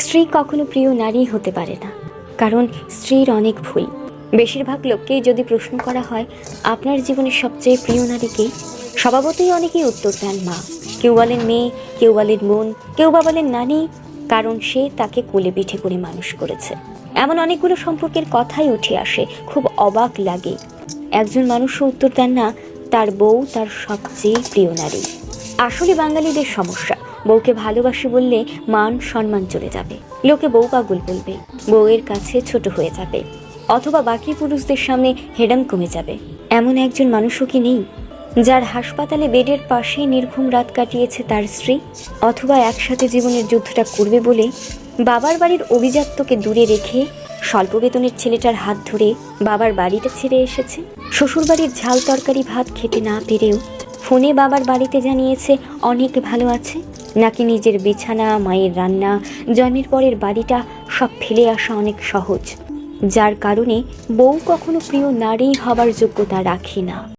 স্ত্রী কখনো প্রিয় নারী হতে পারে না, কারণ স্ত্রীর অনেক ভুল। বেশিরভাগ লোককেই যদি প্রশ্ন করা হয় আপনার জীবনের সবচেয়ে প্রিয় নারী কে, স্বভাবতই অনেকেই উত্তর দেন মা। কেউ বলেন মেয়ে, কেউ বলেন বোন, কেউ বা বলেন নানি, কারণ সে তাকে কোলে পিঠে করে মানুষ করেছে। এমন অনেকগুলো সম্পর্কের কথাই উঠে আসে, খুব অবাক লাগে। একজন মানুষও উত্তর দেন না তার বউ তার সবচেয়ে প্রিয় নারী। আসলে বাঙালিদের সমস্যা, বউকে ভালোবাসি বললে মান সম্মান চলে যাবে, লোকে বউ পাগল বলবে, বউয়ের কাছে ছোট হয়ে যাবে, অথবা বাকি পুরুষদের সামনে হেডাম কমে যাবে। এমন একজন মানুষও কি নেই যার হাসপাতালে বেডের পাশে নির্ঘুম রাত কাটিয়েছে তার স্ত্রী, অথবা একসাথে জীবনের যুদ্ধটা করবে বলে বাবার বাড়ির অভিজাত্যকে দূরে রেখে স্বল্প বেতনের ছেলেটার হাত ধরে বাবার বাড়িটা ছেড়ে এসেছে। শ্বশুরবাড়ির ঝাল তরকারি ভাত খেতে না পেরেও ফোনে বাবার বাড়িতে জানিয়েছে অনেক ভালো আছে, নাকি নিজের বিছানা, মায়ের রান্না, জন্মের পরের বাড়িটা সব ফেলে আসা অনেক সহজ, যার কারণে বউ কখনো প্রিয় নারী হবার যোগ্যতা রাখে না।